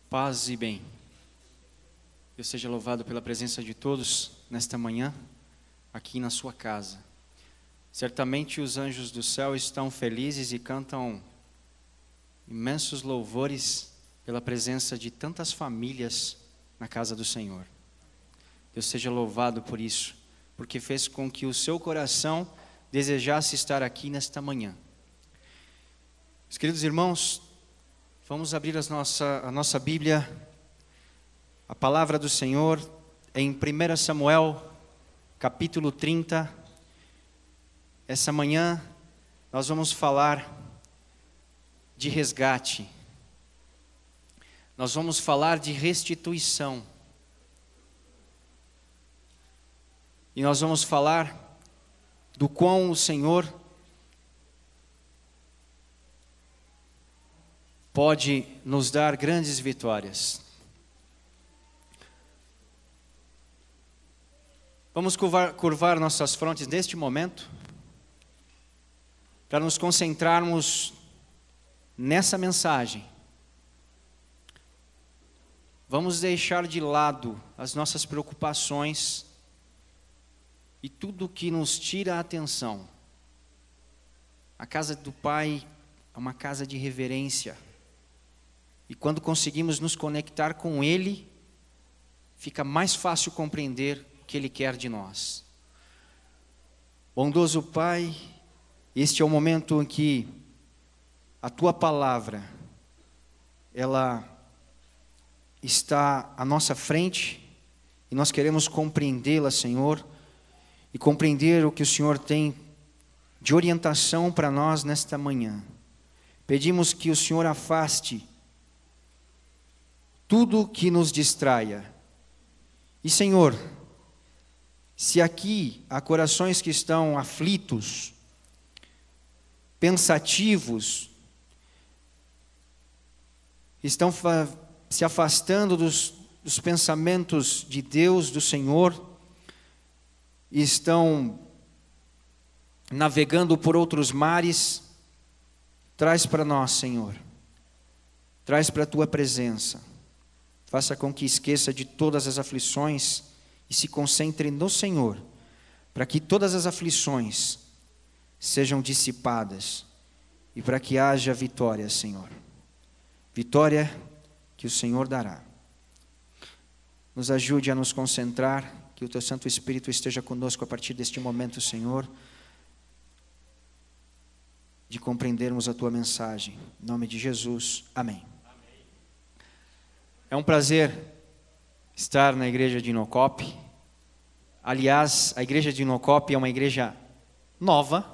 Paz e bem. Deus seja louvado pela presença de todos nesta manhã, aqui na sua casa. Certamente os anjos do céu estão felizes e cantam imensos louvores pela presença de tantas famílias na casa do Senhor. Deus seja louvado por isso, porque fez com que o seu coração desejasse estar aqui nesta manhã. Meus queridos irmãos, vamos abrir a nossa Bíblia, a palavra do Senhor, em 1 Samuel, capítulo 30. Essa manhã nós vamos falar de resgate. Nós vamos falar de restituição. E nós vamos falar do quão o Senhor pode nos dar grandes vitórias. Vamos curvar nossas frontes neste momento, para nos concentrarmos nessa mensagem. Vamos deixar de lado as nossas preocupações e tudo que nos tira a atenção. A casa do Pai é uma casa de reverência. E quando conseguimos nos conectar com Ele, fica mais fácil compreender o que Ele quer de nós. Bondoso Pai, este é o momento em que a Tua palavra, ela está à nossa frente, e nós queremos compreendê-la, Senhor, e compreender o que o Senhor tem de orientação para nós nesta manhã. Pedimos que o Senhor afaste tudo que nos distraia. E, Senhor, se aqui há corações que estão aflitos, pensativos, estão se afastando dos pensamentos de Deus, do Senhor, e estão navegando por outros mares, traz para nós, Senhor, traz para a Tua presença. Faça com que esqueça de todas as aflições e se concentre no Senhor, para que todas as aflições sejam dissipadas e para que haja vitória, Senhor. Vitória que o Senhor dará. Nos ajude a nos concentrar, que o Teu Santo Espírito esteja conosco a partir deste momento, Senhor, de compreendermos a Tua mensagem. Em nome de Jesus, amém. É um prazer estar na igreja de Inocope. Aliás, a igreja de Inocope é uma igreja nova,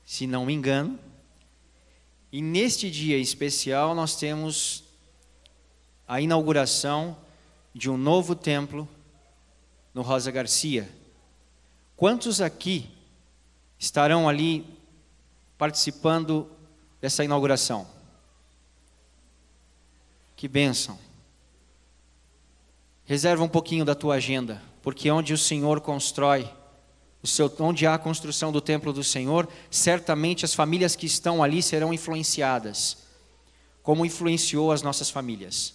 se não me engano. E neste dia especial nós temos a inauguração de um novo templo no Rosa Garcia. Quantos aqui estarão ali participando dessa inauguração? Que bênção. Reserva um pouquinho da tua agenda, porque onde o Senhor constrói, onde há a construção do templo do Senhor, certamente as famílias que estão ali serão influenciadas, como influenciou as nossas famílias.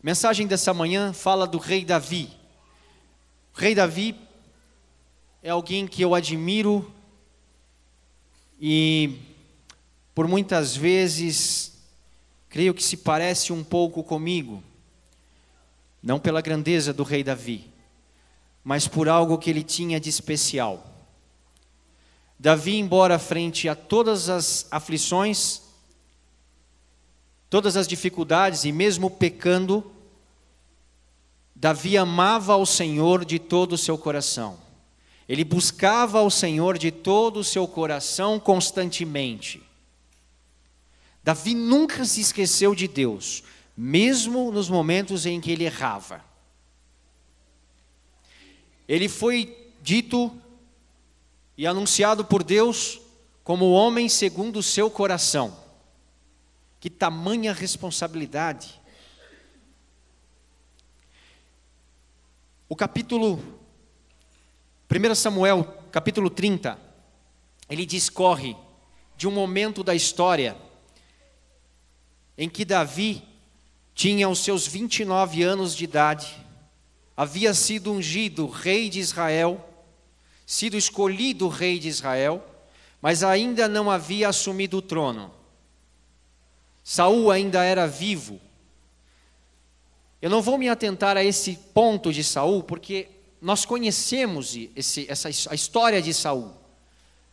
A mensagem dessa manhã fala do rei Davi. O rei Davi é alguém que eu admiro e por muitas vezes creio que se parece um pouco comigo. Não pela grandeza do rei Davi, mas por algo que ele tinha de especial. Davi, embora frente a todas as aflições, todas as dificuldades e mesmo pecando, Davi amava ao Senhor de todo o seu coração. Ele buscava ao Senhor de todo o seu coração constantemente. Davi nunca se esqueceu de Deus, mesmo nos momentos em que ele errava. Ele foi dito e anunciado por Deus como homem segundo o seu coração. Que tamanha responsabilidade. O capítulo 1 Samuel, capítulo 30, ele discorre de um momento da história em que Davi tinha os seus 29 anos de idade, havia sido ungido rei de Israel, sido escolhido rei de Israel, mas ainda não havia assumido o trono. Saul ainda era vivo. Eu não vou me atentar a esse ponto de Saul, porque nós conhecemos a história de Saul.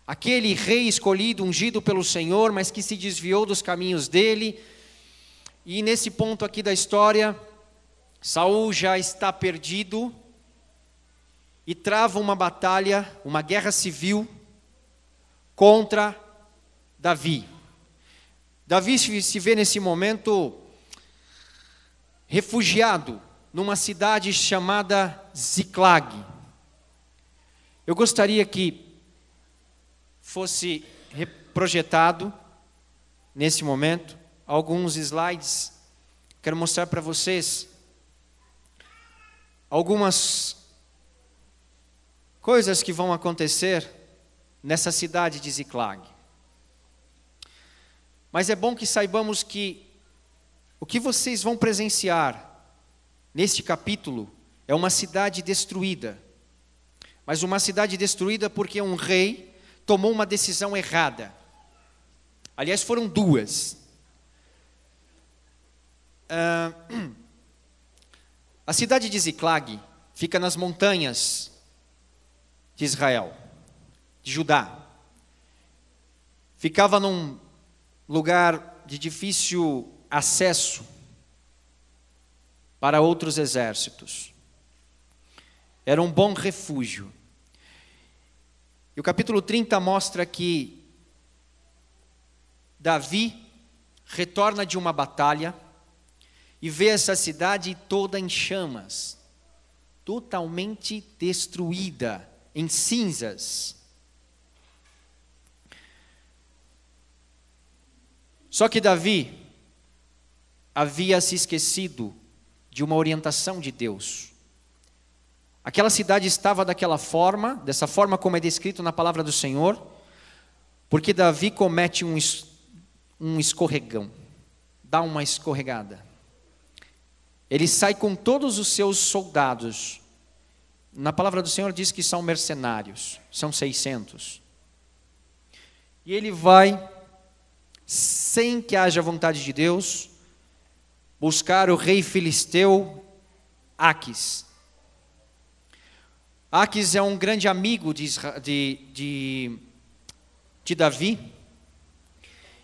Aquele rei escolhido, ungido pelo Senhor, mas que se desviou dos caminhos dele. E nesse ponto aqui da história, Saul já está perdido e trava uma batalha, uma guerra civil contra Davi. Davi se vê nesse momento refugiado numa cidade chamada Ziclag. Eu gostaria que fosse projetado nesse momento alguns slides. Quero mostrar para vocês algumas coisas que vão acontecer nessa cidade de Ziclag. Mas é bom que saibamos que o que vocês vão presenciar neste capítulo é uma cidade destruída. Mas uma cidade destruída porque um rei tomou uma decisão errada. Aliás, foram duas. A cidade de Ziclag fica nas montanhas de Israel, de Judá. Ficava num lugar de difícil acesso para outros exércitos. Era um bom refúgio. E o capítulo 30 mostra que Davi retorna de uma batalha e vê essa cidade toda em chamas, totalmente destruída, em cinzas. Só que Davi havia se esquecido de uma orientação de Deus. Aquela cidade estava daquela forma, dessa forma como é descrito na palavra do Senhor, porque Davi comete um escorregão, dá uma escorregada. Ele sai com todos os seus soldados. Na palavra do Senhor diz que são mercenários, são 600. E ele vai, sem que haja vontade de Deus, buscar o rei filisteu Aquis. Aquis é um grande amigo de Davi.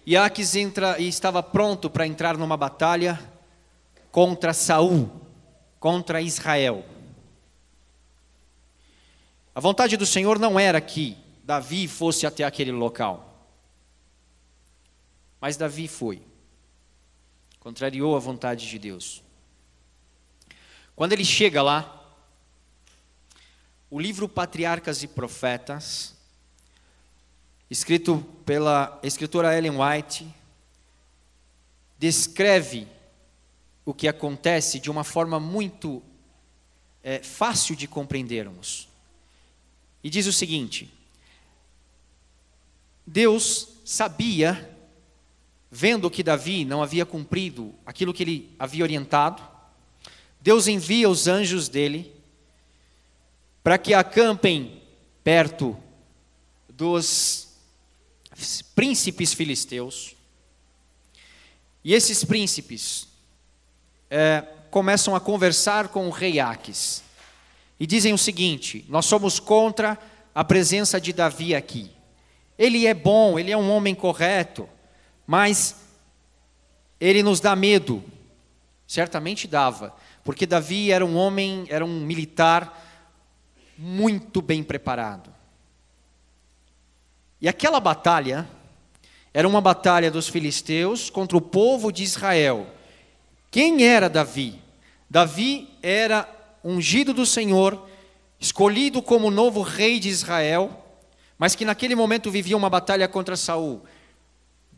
E Aquis entra e estava pronto para entrar numa batalha contra Saul, contra Israel. A vontade do Senhor não era que Davi fosse até aquele local. Mas Davi foi. Contrariou a vontade de Deus. Quando ele chega lá, o livro Patriarcas e Profetas, escrito pela escritora Ellen White, descreve o que acontece de uma forma muito fácil de compreendermos. E diz o seguinte: Deus sabia, vendo que Davi não havia cumprido aquilo que ele havia orientado, Deus envia os anjos dele para que acampem perto dos príncipes filisteus. E esses príncipes começam a conversar com o rei Aquis e dizem o seguinte: nós somos contra a presença de Davi aqui. Ele é bom, ele é um homem correto, mas ele nos dá medo. Certamente dava, porque Davi era um homem, era um militar muito bem preparado. E aquela batalha era uma batalha dos filisteus contra o povo de Israel. Quem era Davi? Davi era ungido do Senhor, escolhido como novo rei de Israel, mas que naquele momento vivia uma batalha contra Saul.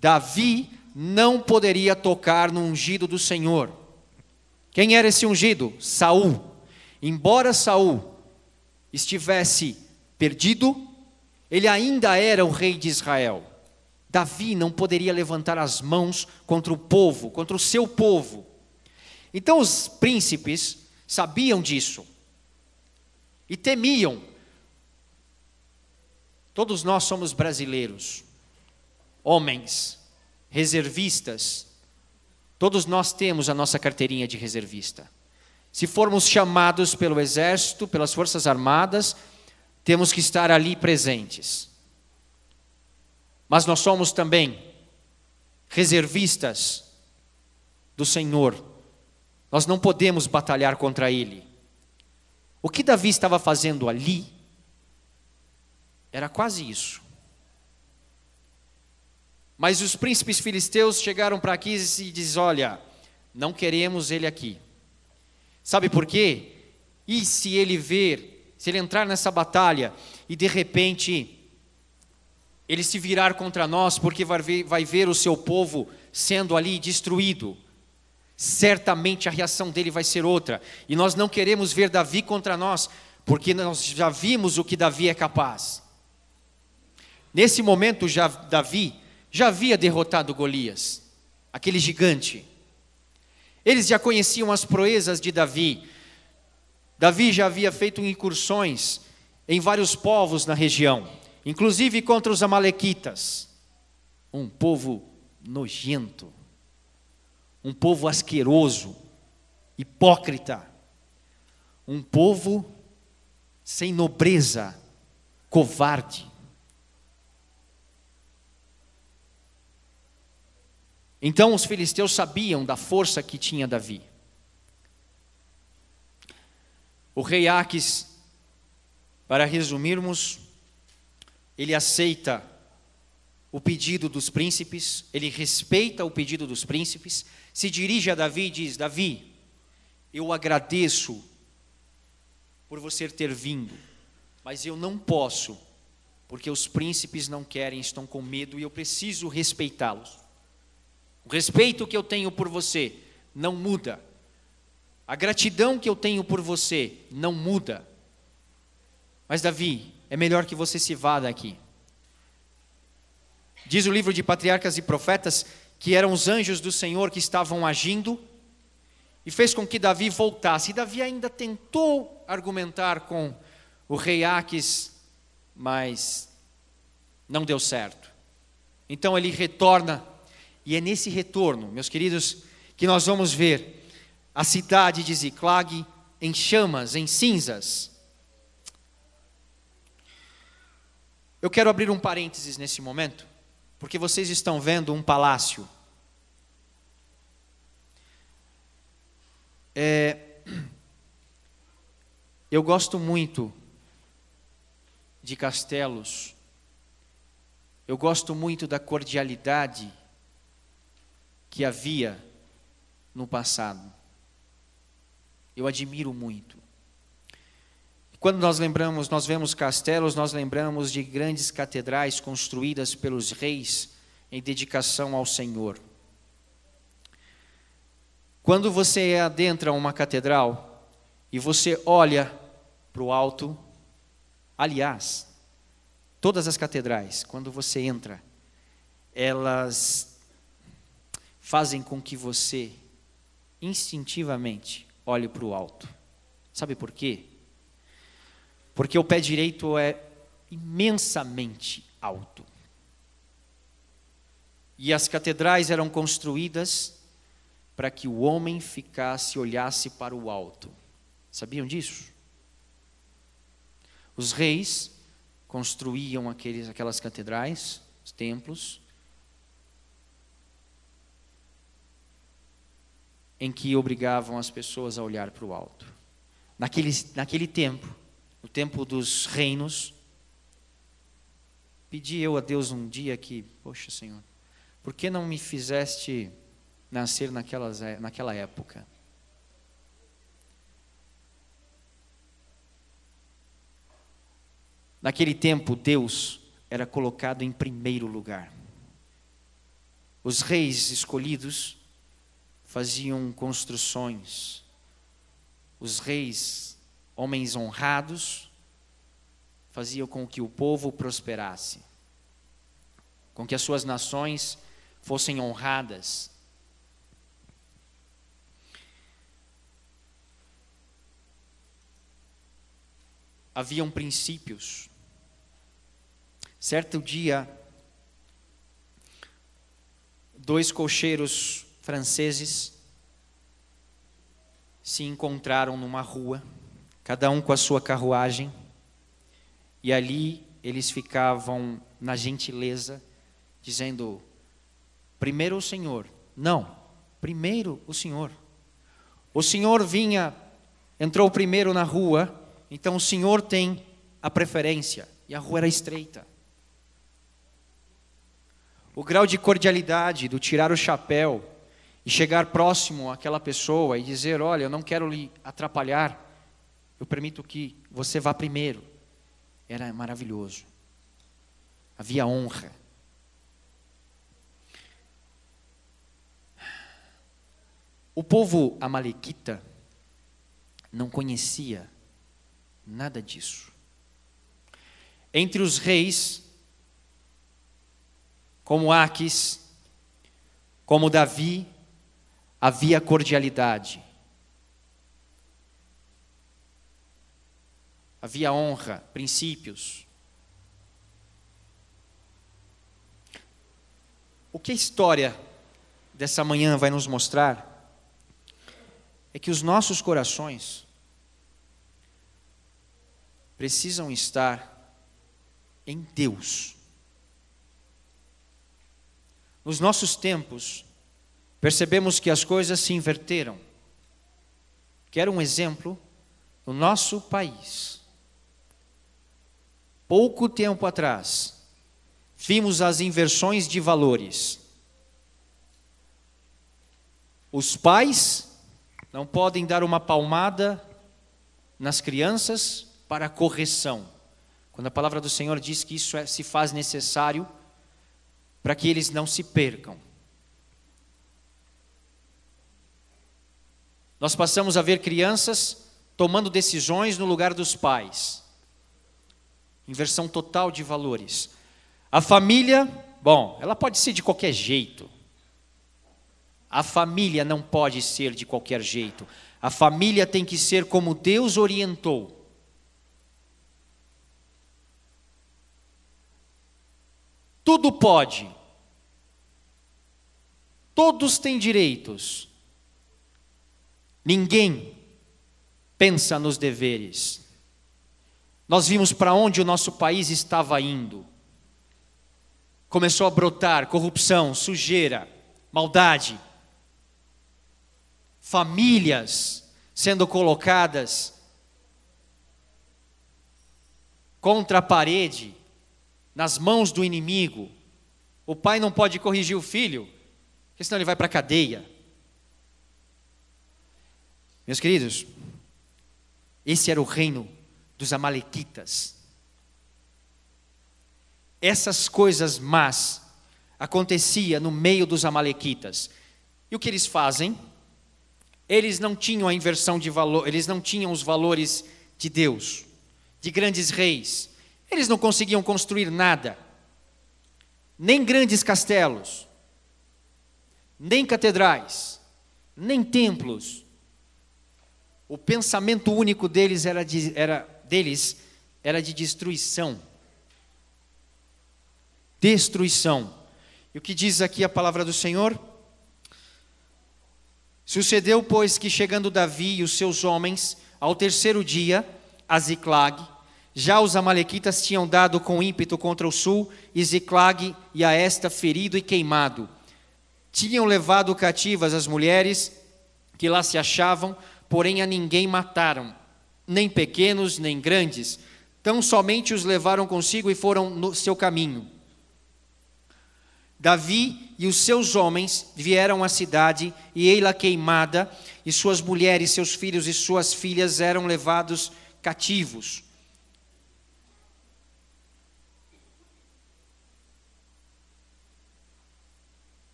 Davi não poderia tocar no ungido do Senhor. Quem era esse ungido? Saul. Embora Saul estivesse perdido, ele ainda era o rei de Israel. Davi não poderia levantar as mãos contra o povo, contra o seu povo. Então os príncipes sabiam disso e temiam. Todos nós somos brasileiros, homens, reservistas. Todos nós temos a nossa carteirinha de reservista. Se formos chamados pelo exército, pelas forças armadas, temos que estar ali presentes. Mas nós somos também reservistas do Senhor. Nós não podemos batalhar contra Ele. O que Davi estava fazendo ali era quase isso. Mas os príncipes filisteus chegaram para Aquis e dizem: olha, não queremos ele aqui. Sabe por quê? E se ele entrar nessa batalha e de repente ele se virar contra nós, porque vai ver o seu povo sendo ali destruído, certamente a reação dele vai ser outra. E nós não queremos ver Davi contra nós, porque nós já vimos o que Davi é capaz. Nesse momento Davi já havia derrotado Golias, aquele gigante. Eles já conheciam as proezas de Davi. Davi já havia feito incursões em vários povos na região, inclusive contra os amalequitas, um povo nojento, um povo asqueroso, hipócrita, um povo sem nobreza, covarde. Então os filisteus sabiam da força que tinha Davi. O rei Aquis, para resumirmos, ele aceita o pedido dos príncipes, ele respeita o pedido dos príncipes, se dirige a Davi e diz: Davi, eu agradeço por você ter vindo, mas eu não posso, porque os príncipes não querem, estão com medo e eu preciso respeitá-los. O respeito que eu tenho por você não muda. A gratidão que eu tenho por você não muda. Mas Davi, é melhor que você se vá daqui. Diz o livro de Patriarcas e Profetas que eram os anjos do Senhor que estavam agindo e fez com que Davi voltasse. E Davi ainda tentou argumentar com o rei Aquis, mas não deu certo. Então ele retorna. E é nesse retorno, meus queridos, que nós vamos ver a cidade de Ziclag em chamas, em cinzas. Eu quero abrir um parênteses nesse momento, porque vocês estão vendo um palácio. Eu gosto muito de castelos. Eu gosto muito da cordialidade que havia no passado. Eu admiro muito. Quando nós vemos castelos, nós lembramos de grandes catedrais construídas pelos reis em dedicação ao Senhor. Quando você adentra uma catedral e você olha para o alto, aliás, todas as catedrais, quando você entra, elas fazem com que você instintivamente olhe para o alto. Sabe por quê? Porque o pé direito é imensamente alto. E as catedrais eram construídas para que o homem olhasse para o alto. Sabiam disso? Os reis construíam aquelas catedrais, os templos, em que obrigavam as pessoas a olhar para o alto. Naquele tempo, no tempo dos reinos, pedi eu a Deus um dia que, poxa Senhor, por que não me fizeste nascer naquela época? Naquele tempo, Deus era colocado em primeiro lugar. Os reis escolhidos faziam construções. Os reis, homens honrados, faziam com que o povo prosperasse, com que as suas nações fossem honradas. haviam princípios. Certo dia, 2 cocheiros franceses se encontraram numa rua, cada um com a sua carruagem, e ali eles ficavam na gentileza, dizendo: primeiro o Senhor. Não, primeiro o Senhor. O Senhor entrou primeiro na rua, então o Senhor tem a preferência, e a rua era estreita. O grau de cordialidade, do tirar o chapéu e chegar próximo àquela pessoa e dizer: olha, eu não quero lhe atrapalhar, eu permito que você vá primeiro, era maravilhoso. Havia honra. O povo amalequita não conhecia nada disso. Entre os reis, como Aques, como Davi, havia cordialidade. Havia honra, princípios. O que a história dessa manhã vai nos mostrar é que os nossos corações precisam estar em Deus. Nos nossos tempos, percebemos que as coisas se inverteram. Quero um exemplo no nosso país. Pouco tempo atrás, vimos as inversões de valores. Os pais não podem dar uma palmada nas crianças para correção, quando a palavra do Senhor diz que isso se faz necessário para que eles não se percam. Nós passamos a ver crianças tomando decisões no lugar dos pais. Inversão total de valores. A família, ela pode ser de qualquer jeito. A família não pode ser de qualquer jeito. A família tem que ser como Deus orientou. Tudo pode. Todos têm direitos. Ninguém pensa nos deveres. Nós vimos para onde o nosso país estava indo. Começou a brotar corrupção, sujeira, maldade. Famílias sendo colocadas contra a parede, nas mãos do inimigo. O pai não pode corrigir o filho, porque senão ele vai para a cadeia. Meus queridos, esse era o reino dos amalequitas. Essas coisas más aconteciam no meio dos amalequitas. E o que eles fazem? Eles não tinham a inversão de valor, eles não tinham os valores de Deus, de grandes reis. Eles não conseguiam construir nada, nem grandes castelos, nem catedrais, nem templos. O pensamento único deles era de destruição. Destruição. E o que diz aqui a palavra do Senhor? Sucedeu, pois, que chegando Davi e os seus homens ao terceiro dia, a Ziclag, já os amalequitas tinham dado com ímpeto contra o sul, e Ziclag e a esta ferido e queimado. Tinham levado cativas as mulheres que lá se achavam, porém a ninguém mataram, nem pequenos, nem grandes. Tão somente os levaram consigo e foram no seu caminho. Davi e os seus homens vieram à cidade, e ei-la queimada, e suas mulheres, seus filhos e suas filhas eram levados cativos.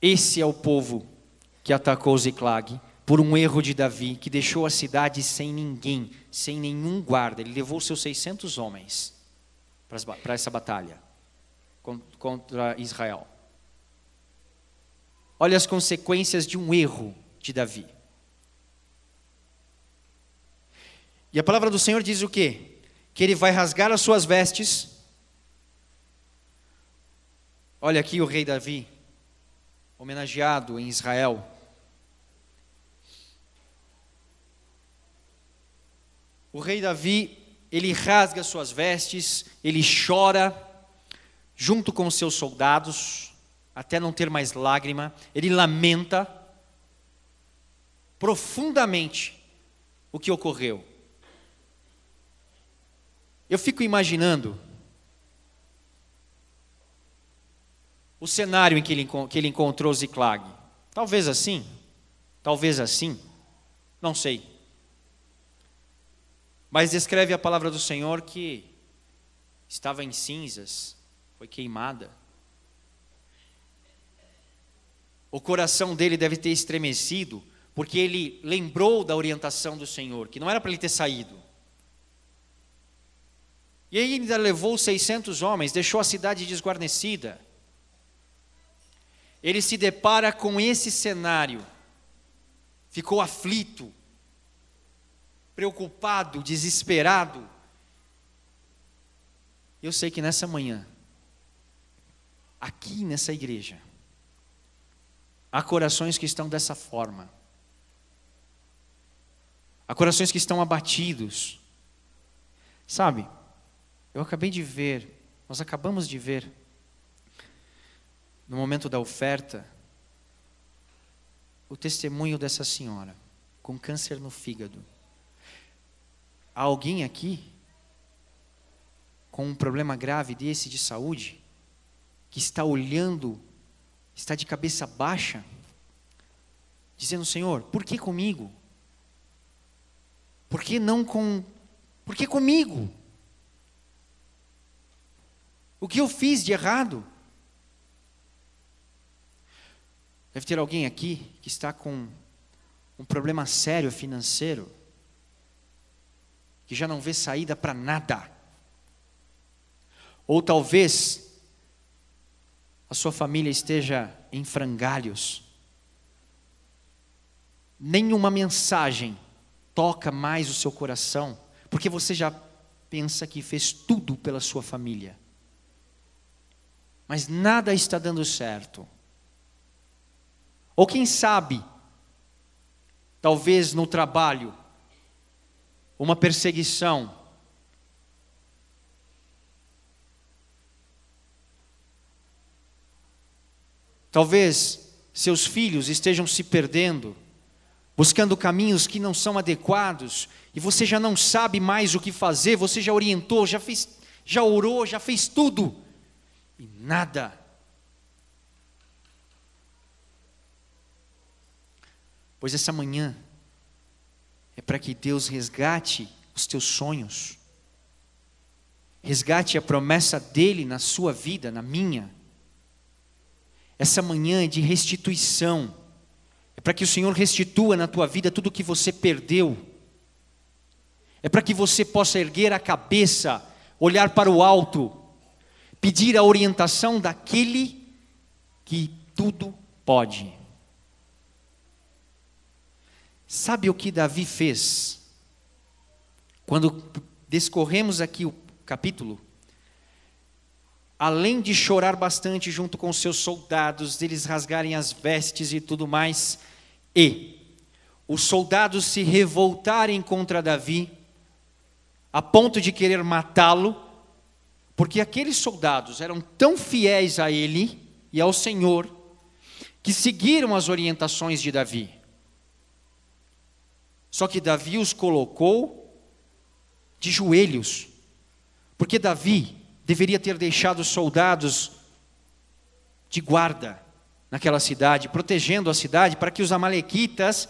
Esse é o povo que atacou Ziclag por um erro de Davi, que deixou a cidade sem ninguém, sem nenhum guarda. Ele levou seus 600 homens para essa batalha contra Israel. Olha as consequências de um erro de Davi. E a palavra do Senhor diz o quê? que ele vai rasgar as suas vestes. Olha aqui o rei Davi, homenageado em Israel. O rei Davi, ele rasga suas vestes, ele chora junto com os seus soldados, até não ter mais lágrima, ele lamenta profundamente o que ocorreu. Eu fico imaginando o cenário em que ele encontrou Ziclag. Talvez assim, não sei. Mas descreve a palavra do Senhor que estava em cinzas, foi queimada. O coração dele deve ter estremecido, porque ele lembrou da orientação do Senhor, que não era para ele ter saído. E aí ainda levou 600 homens, deixou a cidade desguarnecida. Ele se depara com esse cenário, ficou aflito, preocupado, desesperado. Eu sei que nessa manhã, aqui nessa igreja, há corações que estão dessa forma. Há corações que estão abatidos. Sabe, nós acabamos de ver, no momento da oferta, o testemunho dessa senhora, com câncer no fígado. Há alguém aqui, com um problema grave desse de saúde, que está olhando, está de cabeça baixa, dizendo: Senhor, por que comigo? Por que comigo? O que eu fiz de errado? Deve ter alguém aqui que está com um problema sério financeiro, que já não vê saída para nada. Ou talvez a sua família esteja em frangalhos. Nenhuma mensagem toca mais o seu coração, porque você já pensa que fez tudo pela sua família. Mas nada está dando certo. Ou quem sabe, talvez no trabalho, uma perseguição. Talvez seus filhos estejam se perdendo, buscando caminhos que não são adequados, e você já não sabe mais o que fazer, você já orientou, já orou, já fez tudo, e nada. Pois essa manhã é para que Deus resgate os teus sonhos, resgate a promessa dele na sua vida, na minha. Essa manhã é de restituição, é para que o Senhor restitua na tua vida tudo o que você perdeu, é para que você possa erguer a cabeça, olhar para o alto, pedir a orientação daquele que tudo pode. Sabe o que Davi fez? Quando discorremos aqui o capítulo, além de chorar bastante junto com os seus soldados, deles rasgarem as vestes e tudo mais, e os soldados se revoltarem contra Davi, a ponto de querer matá-lo, porque aqueles soldados eram tão fiéis a ele e ao Senhor, que seguiram as orientações de Davi. Só que Davi os colocou de joelhos, porque Davi deveria ter deixado os soldados de guarda naquela cidade, protegendo a cidade, para que os amalequitas,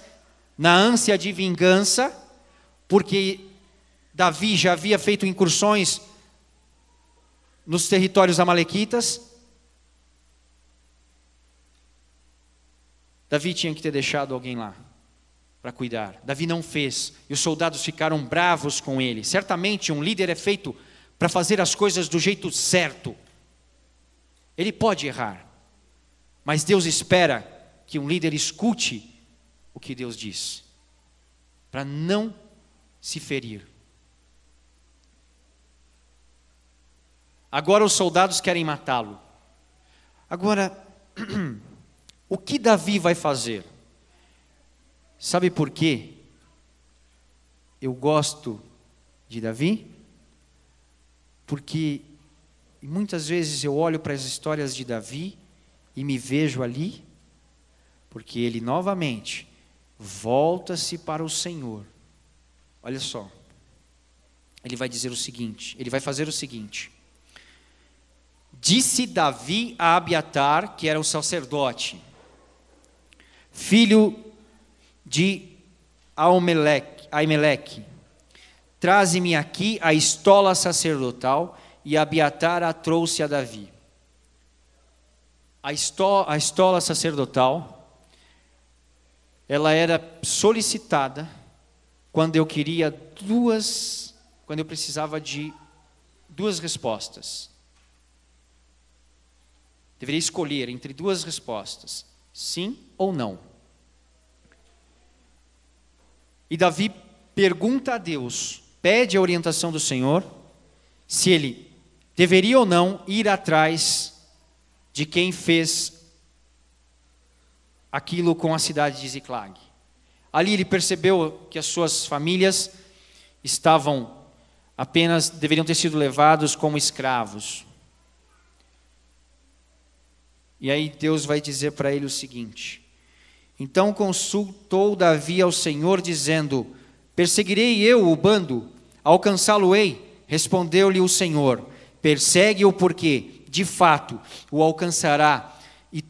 na ânsia de vingança, porque Davi já havia feito incursões nos territórios amalequitas, Davi tinha que ter deixado alguém lá para cuidar. Davi não fez, e os soldados ficaram bravos com ele. Certamente um líder é feito para fazer as coisas do jeito certo. Ele pode errar, mas Deus espera que um líder escute o que Deus diz, para não se ferir. Agora os soldados querem matá-lo. Agora, o que Davi vai fazer? Sabe por quê eu gosto de Davi? Porque muitas vezes eu olho para as histórias de Davi e me vejo ali, porque ele novamente volta-se para o Senhor. Olha só, ele vai dizer o seguinte, ele vai fazer o seguinte: disse Davi a Abiatar, que era o sacerdote, filho de Aimeleque, traze-me aqui a estola sacerdotal, e Abiatar a trouxe a Davi. A estola sacerdotal, ela era solicitada quando eu precisava de duas respostas. Deveria escolher entre duas respostas, sim ou não. E Davi pergunta a Deus, pede a orientação do Senhor, se ele deveria ou não ir atrás de quem fez aquilo com a cidade de Ziclag. Ali ele percebeu que as suas famílias deveriam ter sido levados como escravos. E aí Deus vai dizer para ele o seguinte: então consultou Davi ao Senhor, dizendo: perseguirei eu o bando, alcançá-lo-ei? Respondeu-lhe o Senhor: persegue-o, porque de fato o alcançarás e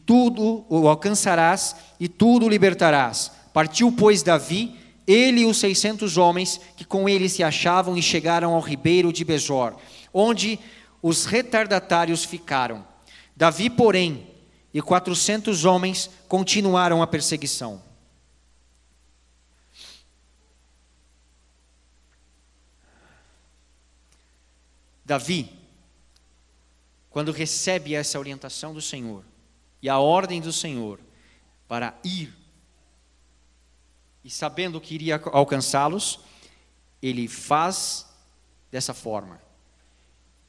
tudo libertarás. Partiu, pois, Davi, ele e os 600 homens que com ele se achavam, e chegaram ao ribeiro de Besor, onde os retardatários ficaram. Davi, porém, e 400 homens continuaram a perseguição. Davi, quando recebe essa orientação do Senhor e a ordem do Senhor para ir, e sabendo que iria alcançá-los, ele faz dessa forma.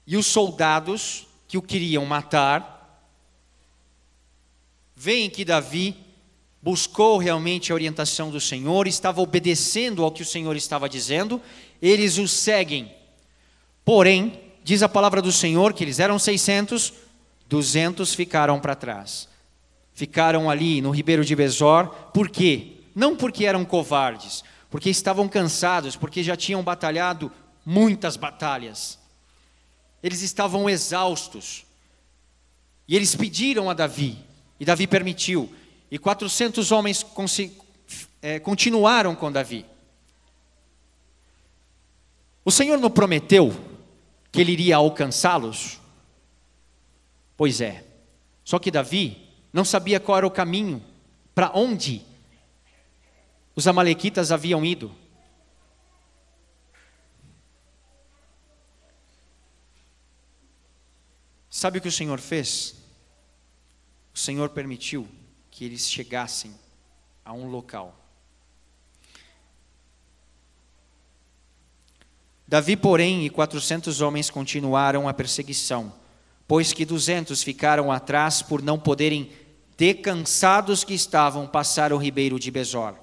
E os soldados que o queriam matar, veem que Davi buscou realmente a orientação do Senhor, estava obedecendo ao que o Senhor estava dizendo, eles o seguem. Porém, diz a palavra do Senhor que eles eram 600, 200 ficaram para trás. Ficaram ali no ribeiro de Besor. Por quê? Não porque eram covardes, porque estavam cansados, porque já tinham batalhado muitas batalhas. Eles estavam exaustos. E eles pediram a Davi, e Davi permitiu. E 400 homens continuaram com Davi. O Senhor não prometeu que ele iria alcançá-los? Pois é. Só que Davi não sabia qual era o caminho, para onde os amalequitas haviam ido. Sabe o que o Senhor fez? O Senhor permitiu que eles chegassem a um local. Davi, porém, e 400 homens continuaram a perseguição, pois que 200 ficaram atrás por não poderem, de cansados que estavam, passar o ribeiro de Besor.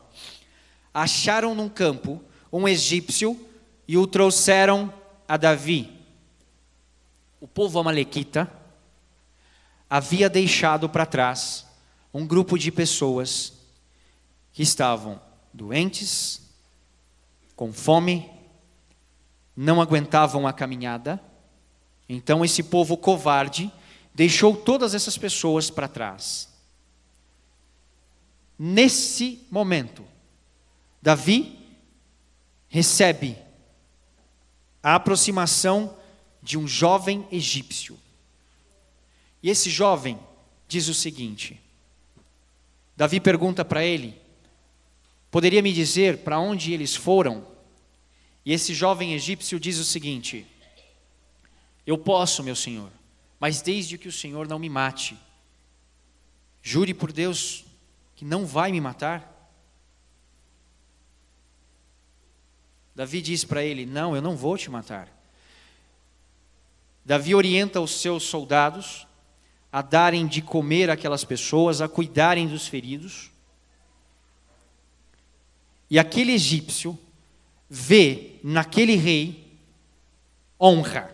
Acharam num campo um egípcio e o trouxeram a Davi. O povo amalequita havia deixado para trás um grupo de pessoas que estavam doentes, com fome, não aguentavam a caminhada. Então esse povo covarde deixou todas essas pessoas para trás. Nesse momento, Davi recebe a aproximação de um jovem egípcio. E esse jovem diz o seguinte: Davi pergunta para ele, poderia me dizer para onde eles foram? E esse jovem egípcio diz o seguinte: eu posso, meu senhor, mas desde que o senhor não me mate. Jure por Deus que não vai me matar. Davi diz para ele: não, eu não vou te matar. Davi orienta os seus soldados a darem de comer àquelas pessoas, a cuidarem dos feridos. E aquele egípcio vê naquele rei honra,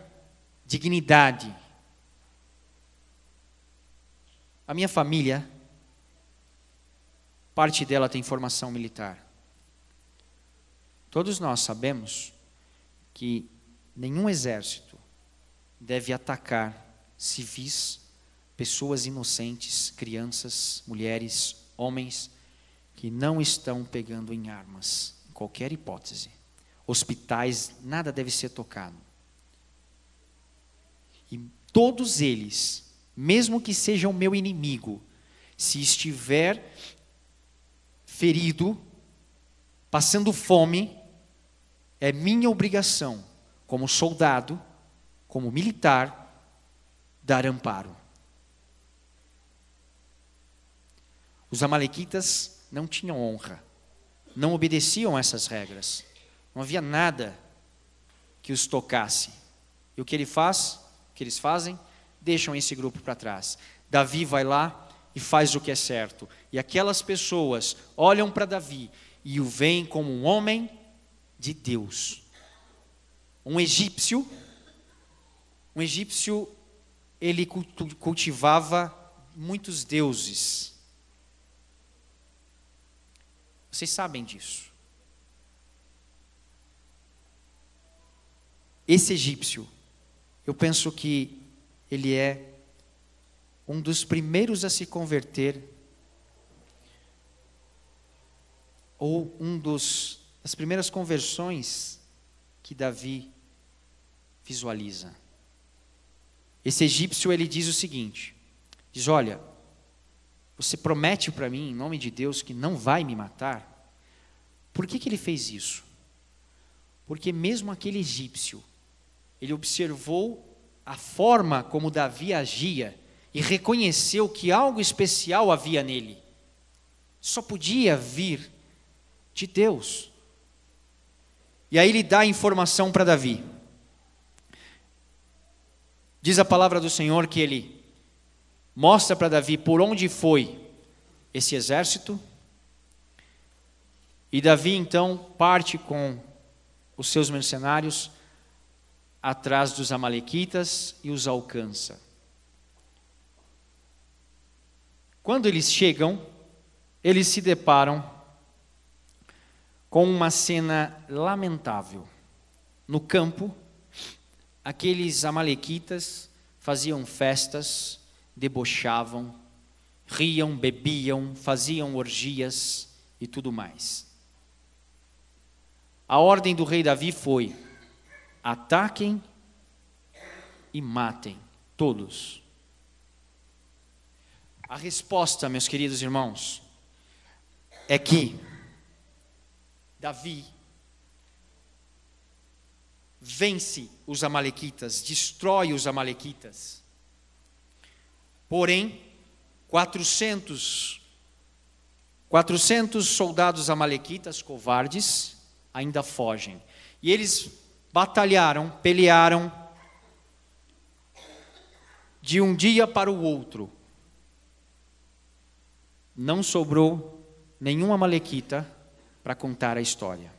dignidade. A minha família, parte dela tem formação militar. Todos nós sabemos que nenhum exército deve atacar civis, pessoas inocentes, crianças, mulheres, homens que não estão pegando em armas, em qualquer hipótese. Hospitais, nada deve ser tocado. E todos eles, mesmo que sejam meu inimigo, se estiver ferido, passando fome, é minha obrigação, como soldado, como militar, dar amparo. Os amalequitas não tinham honra, não obedeciam a essas regras. Não havia nada que os tocasse. E o que eles fazem? Deixam esse grupo para trás. Davi vai lá e faz o que é certo. E aquelas pessoas olham para Davi e o veem como um homem de Deus. Um egípcio, ele cultivava muitos deuses. Vocês sabem disso. Esse egípcio, eu penso que ele é um dos primeiros a se converter, ou das primeiras conversões que Davi visualiza. Esse egípcio, ele diz o seguinte, diz, olha, você promete para mim, em nome de Deus, que não vai me matar? Por que ele fez isso? Porque mesmo aquele egípcio, ele observou a forma como Davi agia e reconheceu que algo especial havia nele. Só podia vir de Deus. E aí ele dá a informação para Davi. Diz a palavra do Senhor que ele mostra para Davi por onde foi esse exército. E Davi então parte com os seus mercenários atrás dos amalequitas e os alcança. Quando eles chegam, eles se deparam com uma cena lamentável. No campo, aqueles amalequitas faziam festas, debochavam, riam, bebiam, faziam orgias e tudo mais. A ordem do rei Davi foi: ataquem e matem todos. A resposta, meus queridos irmãos, é que Davi vence os amalequitas, destrói os amalequitas. Porém, 400 soldados amalequitas covardes ainda fogem. E eles batalharam, pelearam de um dia para o outro. Não sobrou nenhum amalequita para contar a história.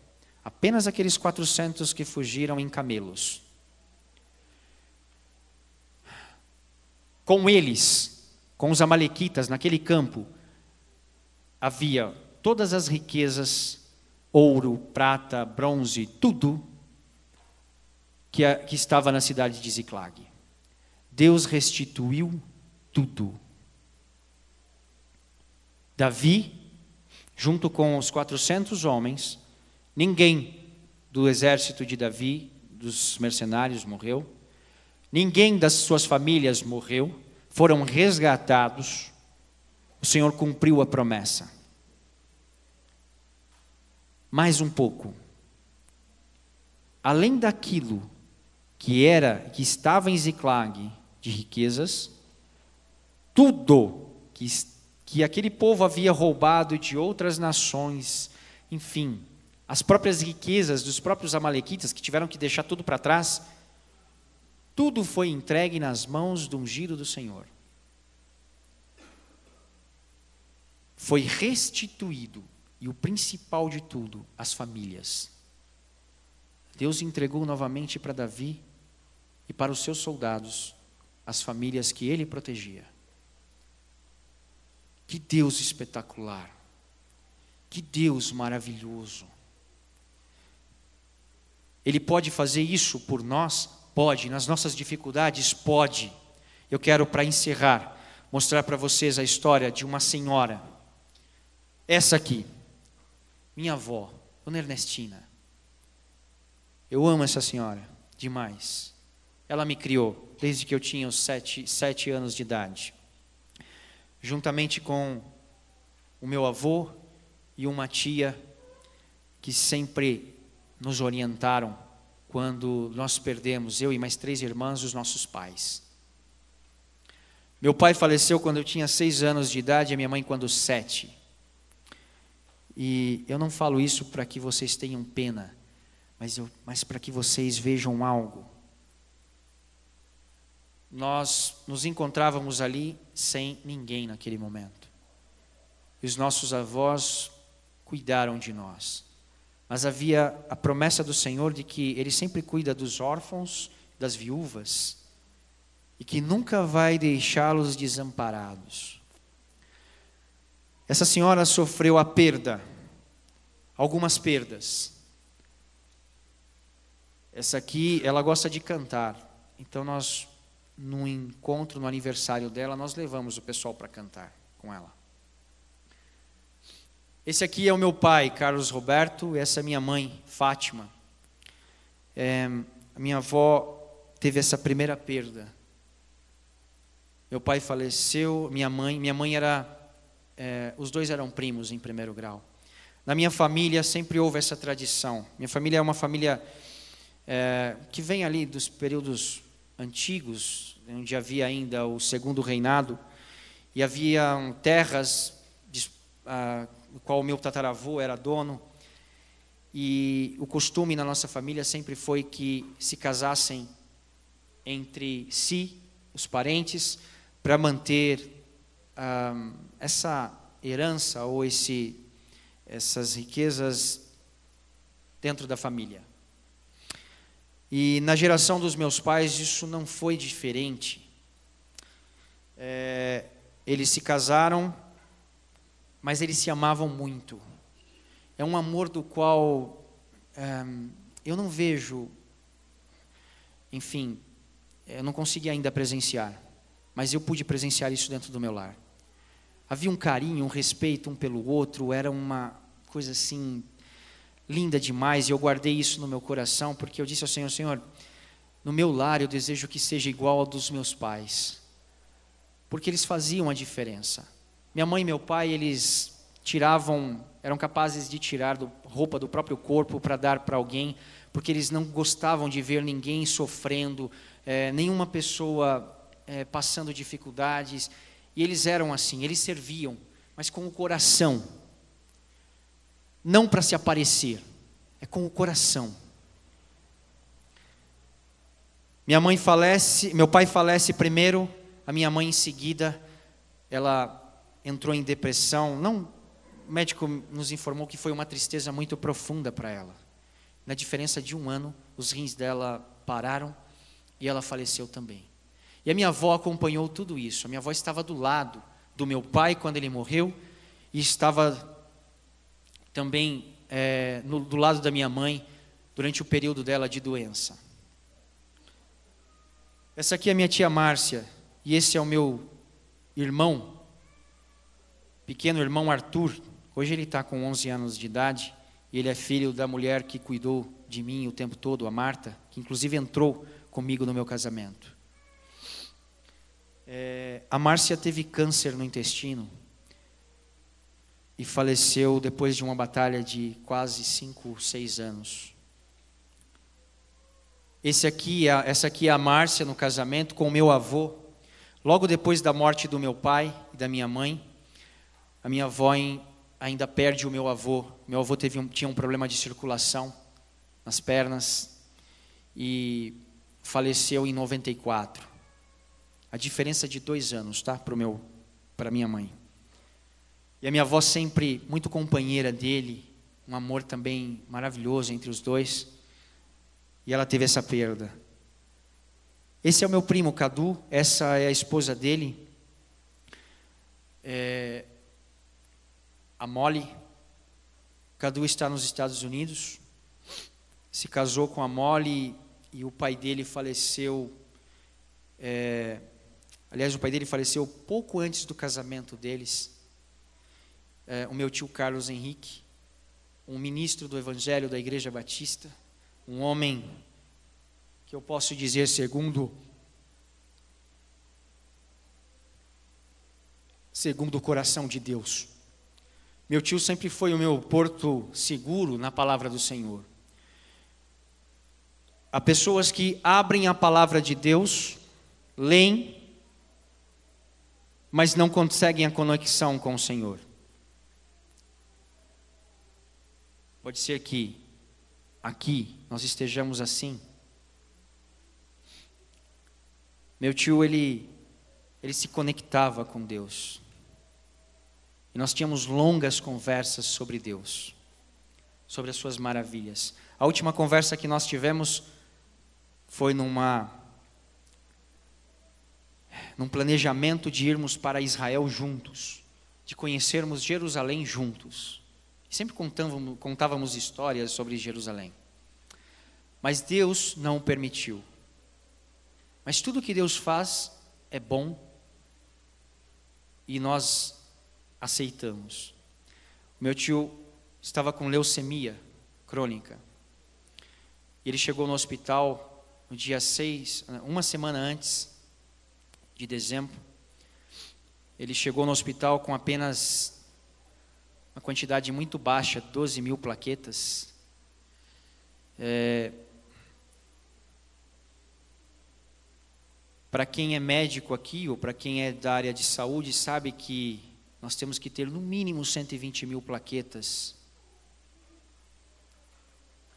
Apenas aqueles 400 que fugiram em camelos. Com eles, com os amalequitas naquele campo, havia todas as riquezas, ouro, prata, bronze, tudo que estava na cidade de Ziclag. Deus restituiu tudo. Davi, junto com os 400 homens, ninguém do exército de Davi, dos mercenários, morreu. Ninguém das suas famílias morreu. Foram resgatados. O Senhor cumpriu a promessa. Mais um pouco. Além daquilo que estava em Ziclag de riquezas, tudo que aquele povo havia roubado de outras nações, enfim, as próprias riquezas dos próprios amalequitas, que tiveram que deixar tudo para trás, Tudo foi entregue nas mãos do ungido do Senhor. Foi restituído, e o principal de tudo, as famílias. Deus entregou novamente para Davi e para os seus soldados as famílias que ele protegia. Que Deus espetacular! Que Deus maravilhoso! Ele pode fazer isso por nós? Pode. Nas nossas dificuldades? Pode. Eu quero, para encerrar, mostrar para vocês a história de uma senhora. Essa aqui, minha avó, Dona Ernestina. Eu amo essa senhora demais. Ela me criou desde que eu tinha os 7 anos de idade. Juntamente com o meu avô e uma tia que sempre nos orientaram quando nós perdemos, eu e mais 3 irmãs, os nossos pais. Meu pai faleceu quando eu tinha 6 anos de idade e a minha mãe quando 7. E eu não falo isso para que vocês tenham pena, mas para que vocês vejam algo. Nós nos encontrávamos ali sem ninguém naquele momento. E os nossos avós cuidaram de nós. Mas havia a promessa do Senhor de que Ele sempre cuida dos órfãos, das viúvas, e que nunca vai deixá-los desamparados. Essa senhora sofreu a perda, algumas perdas. Essa aqui, ela gosta de cantar. Então nós, no encontro, no aniversário dela, nós levamos o pessoal para cantar com ela. Esse aqui é o meu pai, Carlos Roberto, e essa é minha mãe, Fátima. A minha avó teve essa primeira perda. Meu pai faleceu, minha mãe era, os dois eram primos em primeiro grau. Na minha família sempre houve essa tradição. Minha família é uma família que vem ali dos períodos antigos, onde havia ainda o segundo reinado, e havia terras no qual o meu tataravô era dono, e o costume na nossa família sempre foi que se casassem entre si, os parentes, para manter essa herança ou essas riquezas dentro da família. E na geração dos meus pais isso não foi diferente. Eles se casaram, mas eles se amavam muito. É um amor do qual eu não vejo, enfim, eu não consegui ainda presenciar, mas eu pude presenciar isso dentro do meu lar. Havia um carinho, um respeito um pelo outro, era uma coisa assim, linda demais, e eu guardei isso no meu coração, porque eu disse ao Senhor, Senhor, no meu lar eu desejo que seja igual ao dos meus pais, porque eles faziam a diferença. Minha mãe e meu pai, eles eram capazes de tirar roupa do próprio corpo para dar para alguém, porque eles não gostavam de ver ninguém sofrendo, nenhuma pessoa passando dificuldades, e eles eram assim, eles serviam, mas com o coração, não para se aparecer, é com o coração. Meu pai falece primeiro, a minha mãe em seguida, ela entrou em depressão. O médico nos informou que foi uma tristeza muito profunda para ela. Na diferença de 1 ano, os rins dela pararam e ela faleceu também. E a minha avó acompanhou tudo isso. A minha avó estava do lado do meu pai quando ele morreu e estava também do lado da minha mãe durante o período dela de doença. Essa aqui é a minha tia Márcia e esse é o meu irmão, pequeno irmão Arthur. Hoje ele está com 11 anos de idade e ele é filho da mulher que cuidou de mim o tempo todo, a Marta, que inclusive entrou comigo no meu casamento. A Márcia teve câncer no intestino e faleceu depois de uma batalha de quase 5, 6 anos. Essa aqui é a Márcia no casamento com o meu avô. Logo depois da morte do meu pai e da minha mãe, a minha avó ainda perde o meu avô. Meu avô tinha um problema de circulação nas pernas e faleceu em 94. A diferença de 2 anos, tá? Para minha mãe. E a minha avó sempre muito companheira dele, um amor também maravilhoso entre os dois. E ela teve essa perda. Esse é o meu primo Cadu, essa é a esposa dele, a Molly. Cadu está nos Estados Unidos, se casou com a Molly e o pai dele faleceu. Aliás, o pai dele faleceu pouco antes do casamento deles. O meu tio Carlos Henrique, um ministro do Evangelho da Igreja Batista, um homem que eu posso dizer segundo o coração de Deus. Meu tio sempre foi o meu porto seguro na palavra do Senhor. Há pessoas que abrem a palavra de Deus, leem, mas não conseguem a conexão com o Senhor. Pode ser que aqui nós estejamos assim. Meu tio, ele se conectava com Deus. E nós tínhamos longas conversas sobre Deus, sobre as suas maravilhas. A última conversa que nós tivemos foi num planejamento de irmos para Israel juntos, de conhecermos Jerusalém juntos. Sempre contávamos histórias sobre Jerusalém. Mas Deus não o permitiu. Mas tudo que Deus faz é bom e nós aceitamos. O meu tio estava com leucemia crônica. Ele chegou no hospital no dia 6, uma semana antes de dezembro. Ele chegou no hospital com apenas uma quantidade muito baixa, 12.000 plaquetas. Para quem é médico aqui, ou para quem é da área de saúde, sabe que nós temos que ter no mínimo 120.000 plaquetas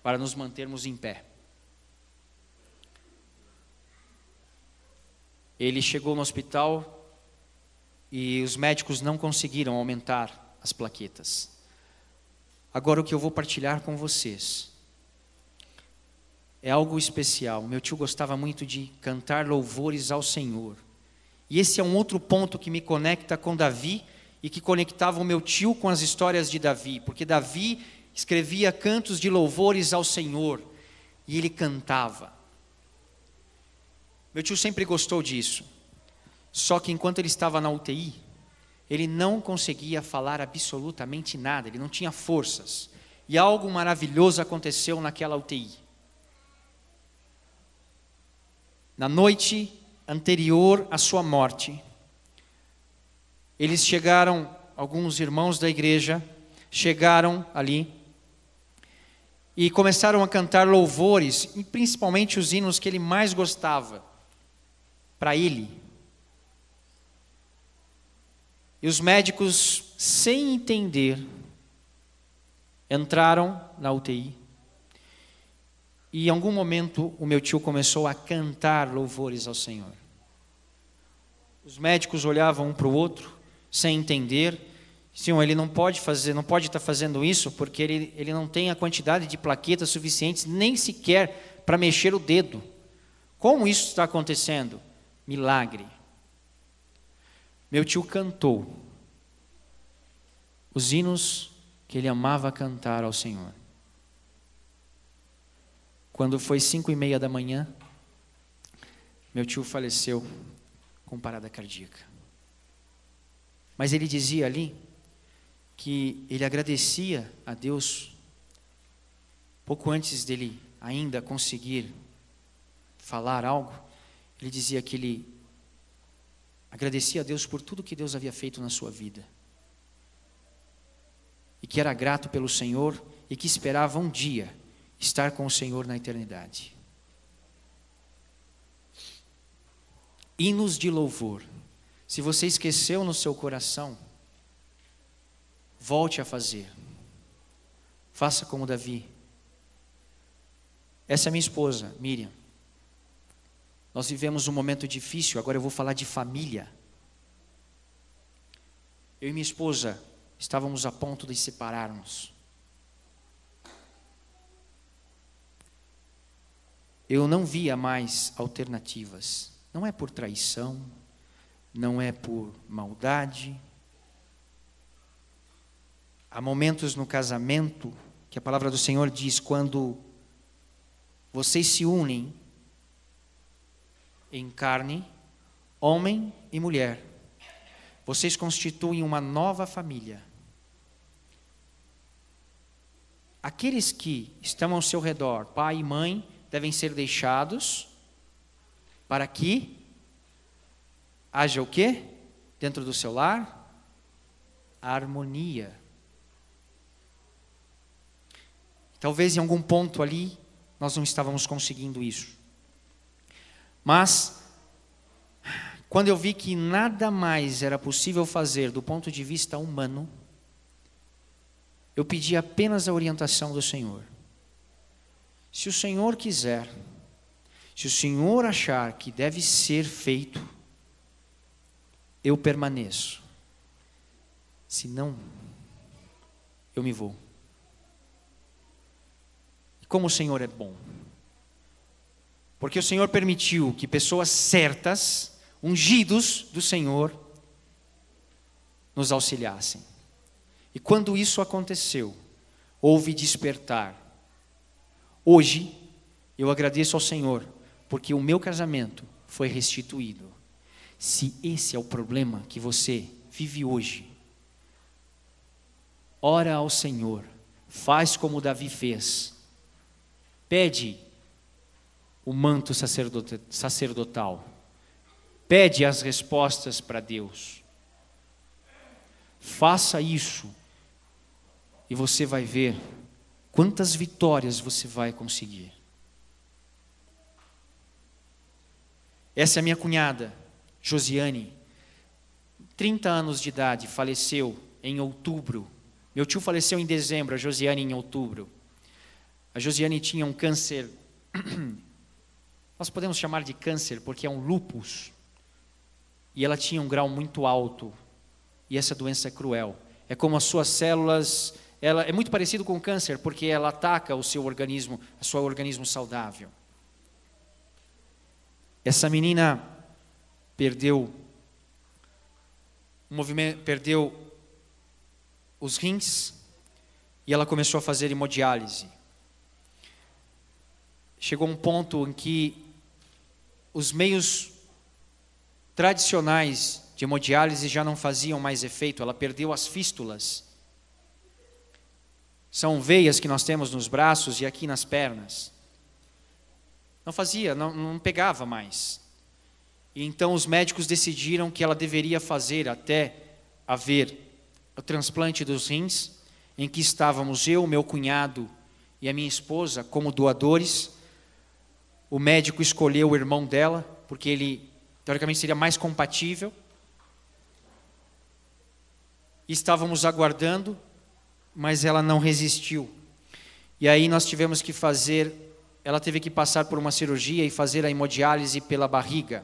para nos mantermos em pé. Ele chegou no hospital e os médicos não conseguiram aumentar as plaquetas. Agora o que eu vou partilhar com vocês é algo especial. Meu tio gostava muito de cantar louvores ao Senhor. E esse é um outro ponto que me conecta com Davi e que conectava o meu tio com as histórias de Davi, porque Davi escrevia cantos de louvores ao Senhor e ele cantava. Meu tio sempre gostou disso. Só que enquanto ele estava na UTI, ele não conseguia falar absolutamente nada, ele não tinha forças. E algo maravilhoso aconteceu naquela UTI. Na noite anterior à sua morte, eles chegaram, alguns irmãos da igreja, chegaram ali e começaram a cantar louvores, e principalmente os hinos que ele mais gostava, para ele. E os médicos, sem entender, entraram na UTI. E em algum momento o meu tio começou a cantar louvores ao Senhor. Os médicos olhavam um para o outro, sem entender. Senhor, ele não pode estar fazendo isso, porque ele não tem a quantidade de plaquetas suficientes, nem sequer para mexer o dedo. Como isso está acontecendo? Milagre. Meu tio cantou os hinos que ele amava cantar ao Senhor. Quando foi 5:30 da manhã, meu tio faleceu com parada cardíaca. Mas ele dizia ali que ele agradecia a Deus, pouco antes dele ainda conseguir falar algo, ele dizia que ele agradecia a Deus por tudo que Deus havia feito na sua vida. E que era grato pelo Senhor e que esperava um dia estar com o Senhor na eternidade. Hinos de louvor. Se você esqueceu no seu coração, volte a fazer. Faça como Davi. Essa é minha esposa, Miriam. Nós vivemos um momento difícil, agora eu vou falar de família. Eu e minha esposa estávamos a ponto de separarmos. Eu não via mais alternativas. Não é por traição, não é por maldade. Há momentos no casamento que a palavra do Senhor diz, quando vocês se unem em carne, homem e mulher, vocês constituem uma nova família. Aqueles que estão ao seu redor, pai e mãe, devem ser deixados para que haja o quê? Dentro do seu lar? A harmonia. Talvez em algum ponto ali nós não estávamos conseguindo isso. Mas, quando eu vi que nada mais era possível fazer do ponto de vista humano, eu pedi apenas a orientação do Senhor. Se o Senhor quiser, se o Senhor achar que deve ser feito, eu permaneço. Se não, eu me vou. E como o Senhor é bom. Porque o Senhor permitiu que pessoas certas, ungidos do Senhor, nos auxiliassem. E quando isso aconteceu, houve despertar. Hoje, eu agradeço ao Senhor, porque o meu casamento foi restituído. Se esse é o problema que você vive hoje, ora ao Senhor, faz como Davi fez, pede o manto sacerdotal, pede as respostas para Deus. Faça isso e você vai ver quantas vitórias você vai conseguir. Essa é a minha cunhada, Josiane, 30 anos de idade, faleceu em outubro. Meu tio faleceu em dezembro, a Josiane em outubro. A Josiane tinha um câncer, nós podemos chamar de câncer porque é um lúpus. E ela tinha um grau muito alto. E essa doença é cruel. É como as suas células, ela é muito parecido com o câncer, porque ela ataca o seu organismo, o seu organismo saudável. Essa menina perdeu os rins e ela começou a fazer hemodiálise. Chegou um ponto em que os meios tradicionais de hemodiálise já não faziam mais efeito, ela perdeu as fístulas. São veias que nós temos nos braços e aqui nas pernas. Não pegava mais. E então os médicos decidiram que ela deveria fazer até haver o transplante dos rins, em que estávamos eu, meu cunhado e a minha esposa como doadores. O médico escolheu o irmão dela, porque ele teoricamente seria mais compatível. E estávamos aguardando, mas ela não resistiu. E aí nós tivemos que ela teve que passar por uma cirurgia e fazer a hemodiálise pela barriga.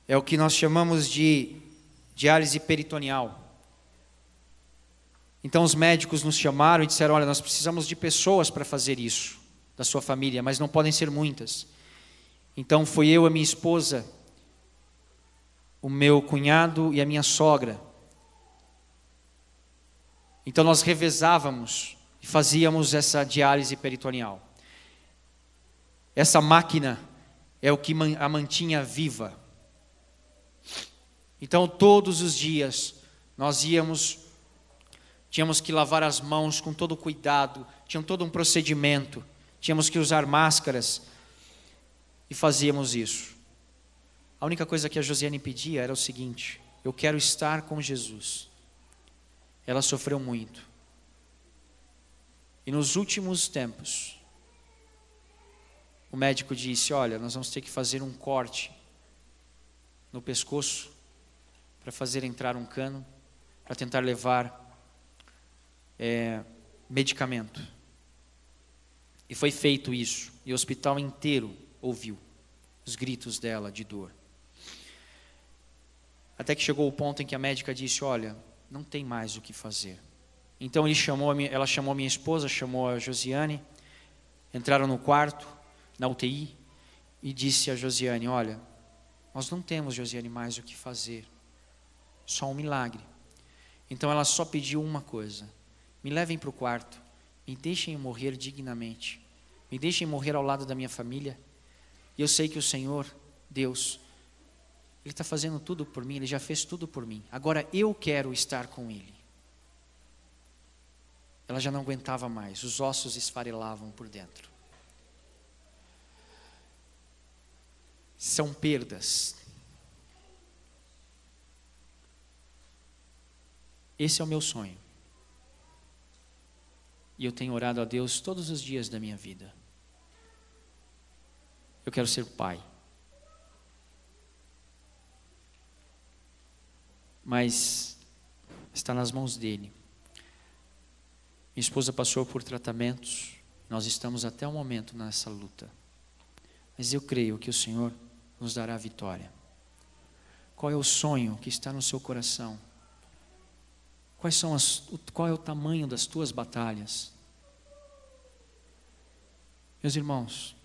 É o que nós chamamos de diálise peritoneal. Então os médicos nos chamaram e disseram, olha, nós precisamos de pessoas para fazer isso, da sua família, mas não podem ser muitas. Então foi eu, a minha esposa, o meu cunhado e a minha sogra. Então nós revezávamos e fazíamos essa diálise peritoneal. Essa máquina é o que a mantinha viva. Então todos os dias nós tínhamos que lavar as mãos com todo cuidado, tinha todo um procedimento, tínhamos que usar máscaras e fazíamos isso. A única coisa que a Josiane pedia era o seguinte: eu quero estar com Jesus. Ela sofreu muito. E nos últimos tempos, o médico disse, olha, nós vamos ter que fazer um corte no pescoço para fazer entrar um cano, para tentar levar medicamento. E foi feito isso, e o hospital inteiro ouviu. os gritos dela de dor. Até que chegou o ponto em que a médica disse: olha, não tem mais o que fazer. Então ela chamou a minha esposa, chamou a Josiane, entraram no quarto, na UTI, e disse a Josiane: olha, nós não temos, Josiane, mais o que fazer, só um milagre. Então ela só pediu uma coisa: me levem para o quarto, me deixem morrer dignamente, me deixem morrer ao lado da minha família, e eu sei que o Senhor, Deus, Ele está fazendo tudo por mim, Ele já fez tudo por mim, agora eu quero estar com Ele. Ela já não aguentava mais, os ossos esfarelavam por dentro. São perdas. Esse é o meu sonho. E eu tenho orado a Deus todos os dias da minha vida. Eu quero ser pai. Mas está nas mãos dele. Minha esposa passou por tratamentos. Nós estamos até o momento nessa luta. Mas eu creio que o Senhor nos dará vitória. Qual é o sonho que está no seu coração? Qual é o tamanho das tuas batalhas? Meus irmãos,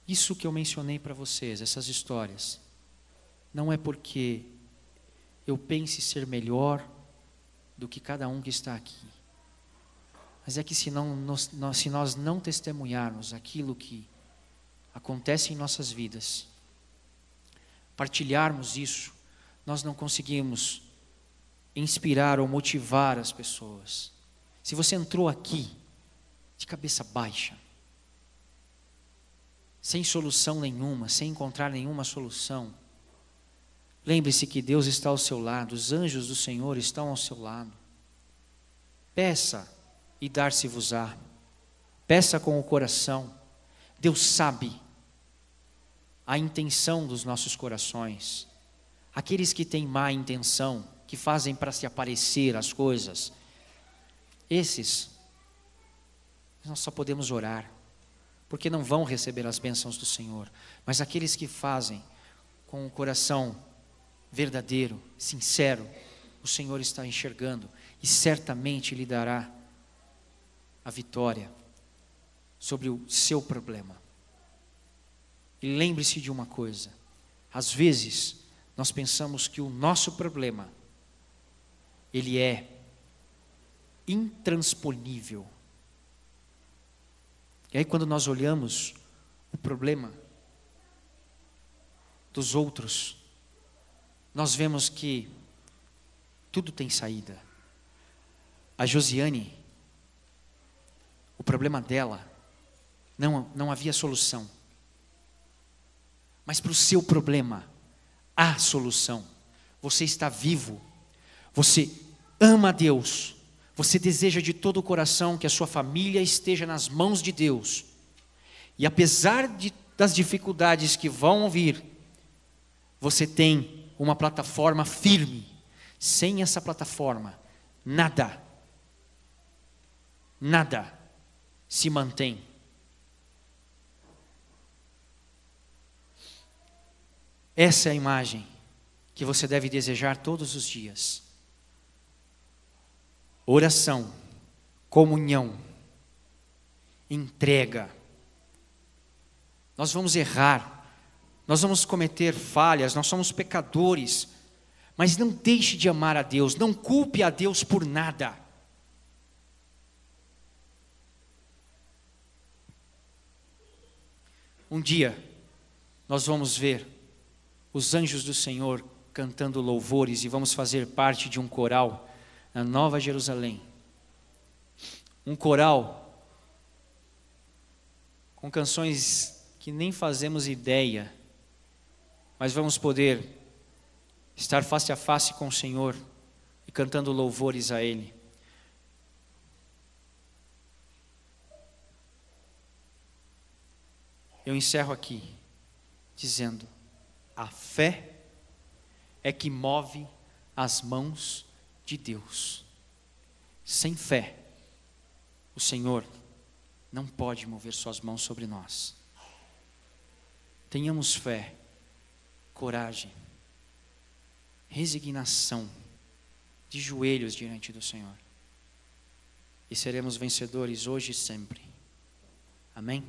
isso que eu mencionei para vocês, essas histórias, não é porque eu pense ser melhor do que cada um que está aqui, mas é que se nós não testemunharmos aquilo que acontece em nossas vidas, partilharmos isso, nós não conseguimos inspirar ou motivar as pessoas. Se você entrou aqui de cabeça baixa, sem solução nenhuma, sem encontrar nenhuma solução, lembre-se que Deus está ao seu lado, os anjos do Senhor estão ao seu lado. Peça e dar-se-vos-á. Peça com o coração. Deus sabe a intenção dos nossos corações. Aqueles que têm má intenção, que fazem para se aparecer as coisas, esses nós só podemos orar, porque não vão receber as bênçãos do Senhor. Mas aqueles que fazem com o coração verdadeiro, sincero, o Senhor está enxergando e certamente lhe dará a vitória sobre o seu problema. E lembre-se de uma coisa: às vezes nós pensamos que o nosso problema ele é intransponível. E aí quando nós olhamos o problema dos outros, nós vemos que tudo tem saída. A Josiane, o problema dela, não havia solução. Mas para o seu problema, há solução. Você está vivo, você ama a Deus, você deseja de todo o coração que a sua família esteja nas mãos de Deus. E apesar das dificuldades que vão vir, você tem uma plataforma firme. Sem essa plataforma, nada se mantém. Essa é a imagem que você deve desejar todos os dias. Oração, comunhão, entrega. Nós vamos errar, nós vamos cometer falhas, nós somos pecadores, mas não deixe de amar a Deus, não culpe a Deus por nada. Um dia, nós vamos ver os anjos do Senhor cantando louvores e vamos fazer parte de um coral na Nova Jerusalém. Um coral com canções que nem fazemos ideia, mas vamos poder estar face a face com o Senhor e cantando louvores a Ele. Eu encerro aqui dizendo: a fé é que move as mãos de Deus. Sem fé, o Senhor não pode mover suas mãos sobre nós. Tenhamos fé, coragem, resignação, de joelhos diante do Senhor. E seremos vencedores hoje e sempre. Amém?